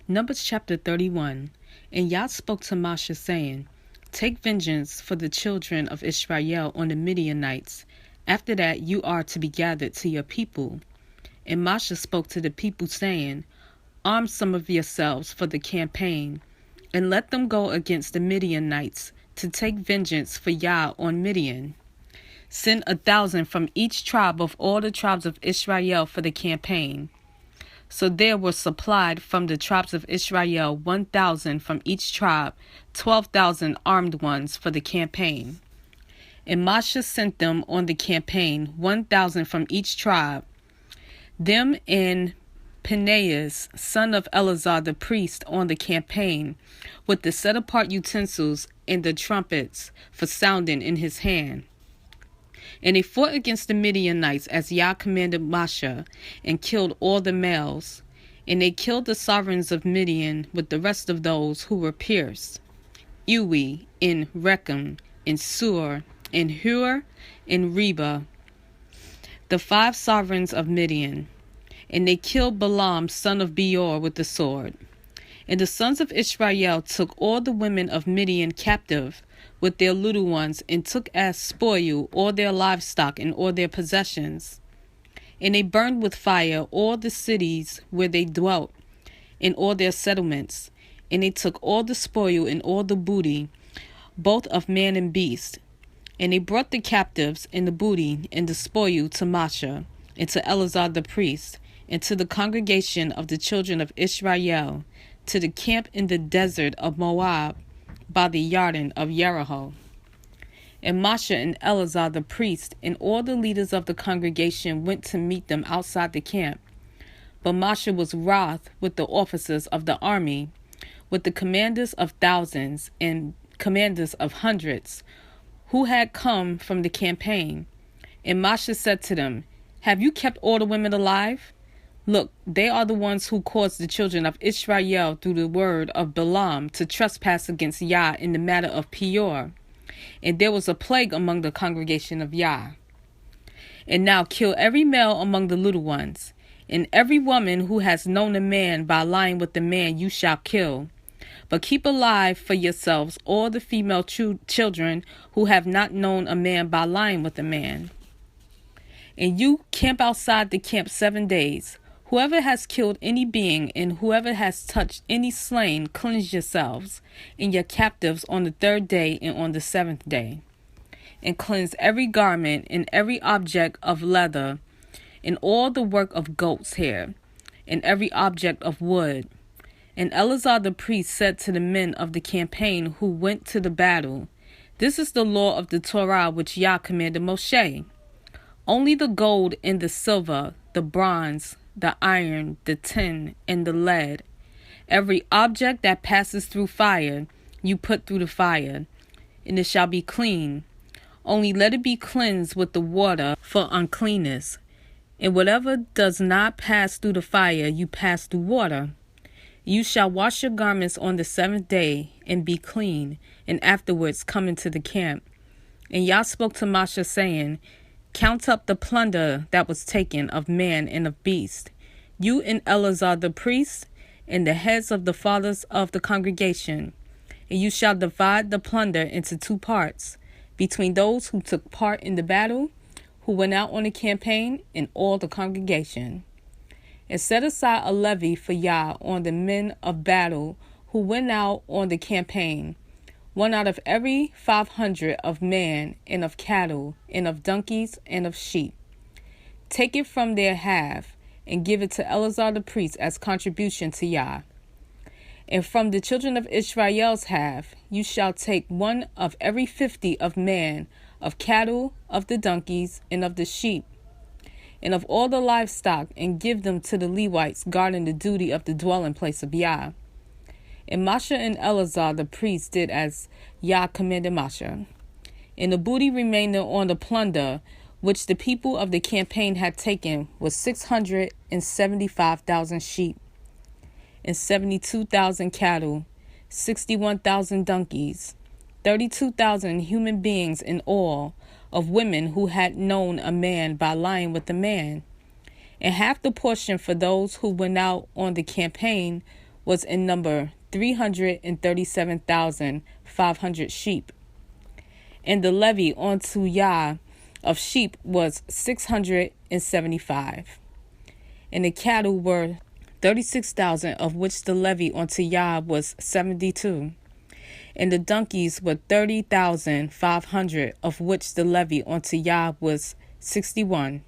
Numbers chapter 31. And Yah spoke to Moshe, saying, Take vengeance for the children of Israel on the Midianites. After that you are to be gathered to your people. And Moshe spoke to the people, saying, Arm some of yourselves for the campaign, and let them go against the Midianites, to take vengeance for Yah on Midian. Send 1,000 from each tribe of all the tribes of Israel for the campaign. So there were supplied from the tribes of Israel 1,000 from each tribe, 12,000 armed ones for the campaign. And Moshe sent them on the campaign, 1,000 from each tribe. Them and Phinehas, son of Eleazar the priest, on the campaign, with the set-apart utensils and the trumpets for sounding in his hand. And they fought against the Midianites as Yah commanded Moshe, and killed all the males. And they killed the sovereigns of Midian with the rest of those who were pierced. Ewi, in Rechem, in Sur, in Hur, in Reba, the 5 sovereigns of Midian. And they killed Balaam, son of Beor, with the sword. And the sons of Israel took all the women of Midian captive, with their little ones, and took as spoil all their livestock and all their possessions. And they burned with fire all the cities where they dwelt, and all their settlements. And they took all the spoil and all the booty, both of man and beast. And they brought the captives and the booty and the spoil to Moshe, and to Eleazar the priest, and to the congregation of the children of Israel, to the camp in the desert of Moab, by the Yarden of Yericho. And Moshe and Eleazar the priest and all the leaders of the congregation went to meet them outside the camp. But Moshe was wroth with the officers of the army, with the commanders of thousands and commanders of hundreds, who had come from the campaign. And Moshe said to them, Have you kept all the women alive? Look, they are the ones who caused the children of Israel through the word of Balaam to trespass against Yah in the matter of Peor. And there was a plague among the congregation of Yah. And now kill every male among the little ones, and every woman who has known a man by lying with the man you shall kill. But keep alive for yourselves all the female children who have not known a man by lying with a man. And you camp outside the camp 7 days. Whoever has killed any being and whoever has touched any slain, cleanse yourselves and your captives on the 3rd day and on the 7th day. And cleanse every garment and every object of leather and all the work of goat's hair and every object of wood. And Eleazar the priest said to the men of the campaign who went to the battle, This is the law of the Torah which Yah commanded Moshe. Only the gold and the silver, the bronze, the iron, the tin, and the lead, every object that passes through fire, you put through the fire, and it shall be clean. Only let it be cleansed with the water for uncleanness. And whatever does not pass through the fire, you pass through water. You shall wash your garments on the 7th day, and be clean, and afterwards come into the camp. And Yah spoke to Moshe, saying, Count up the plunder that was taken of man and of beast, you and Eleazar the priest, and the heads of the fathers of the congregation. And you shall divide the plunder into 2 parts, between those who took part in the battle, who went out on the campaign, and all the congregation. And set aside a levy for Yah on the men of battle who went out on the campaign, 1 out of every 500 of man, and of cattle, and of donkeys, and of sheep. Take it from their half, and give it to Eleazar the priest as contribution to Yah. And from the children of Israel's half, you shall take 1 of every 50 of man, of cattle, of the donkeys, and of the sheep, and of all the livestock, and give them to the Levites guarding the duty of the dwelling place of Yah. And Moshe and Eleazar the priest did as Yah commanded Moshe. And the booty remaining on the plunder which the people of the campaign had taken was 675,000 sheep, and 72,000 cattle, 61,000 donkeys, 32,000 human beings in all, of women who had known a man by lying with a man. And half the portion for those who went out on the campaign was in number 337,500 sheep. And the levy unto Yah of sheep was 675. And the cattle were 36,000, of which the levy unto Yah was 72. And the donkeys were 30,500, of which the levy unto Yah was 61.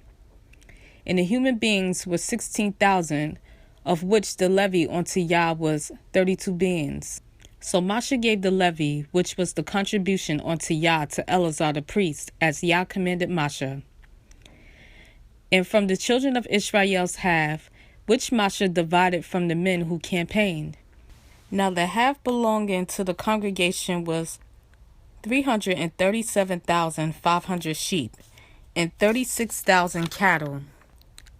And the human beings were 16,000, of which the levy unto Yah was 32 beings. So Moshe gave the levy, which was the contribution unto Yah, to Eleazar the priest, as Yah commanded Moshe. And from the children of Israel's half, which Moshe divided from the men who campaigned. Now the half belonging to the congregation was 337,500 sheep, and 36,000 cattle,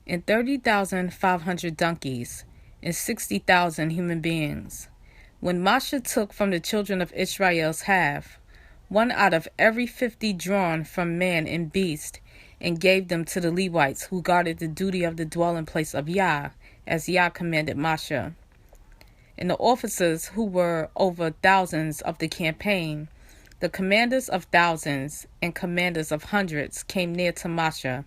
and 30,500 donkeys, and 60,000 human beings. When Moshe took from the children of Israel's half, one out of every 50 drawn from man and beast, and gave them to the Levites who guarded the duty of the dwelling place of Yah, as Yah commanded Moshe. And the officers who were over thousands of the campaign, the commanders of thousands and commanders of hundreds, came near to Moshe.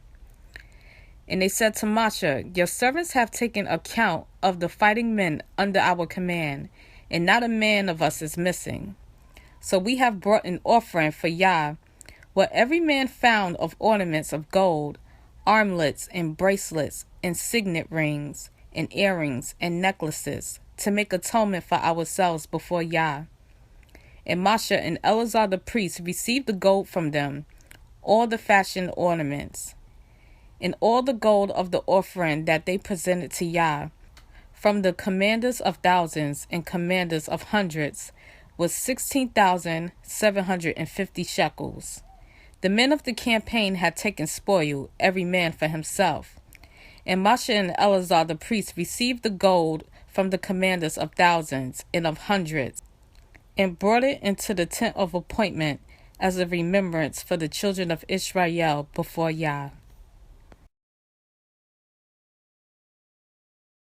And they said to Moshe, Your servants have taken account of the fighting men under our command, and not a man of us is missing. So we have brought an offering for Yah, what every man found of ornaments of gold, armlets and bracelets and signet rings and earrings and necklaces, to make atonement for ourselves before Yah. And Moshe and Eleazar the priest received the gold from them, all the fashioned ornaments, and all the gold of the offering that they presented to Yah, from the commanders of thousands and commanders of hundreds, was 16,750 shekels. The men of the campaign had taken spoil, every man for himself. And Moshe and Eleazar the priest received the gold from the commanders of thousands and of hundreds, and brought it into the tent of appointment as a remembrance for the children of Israel before Yah.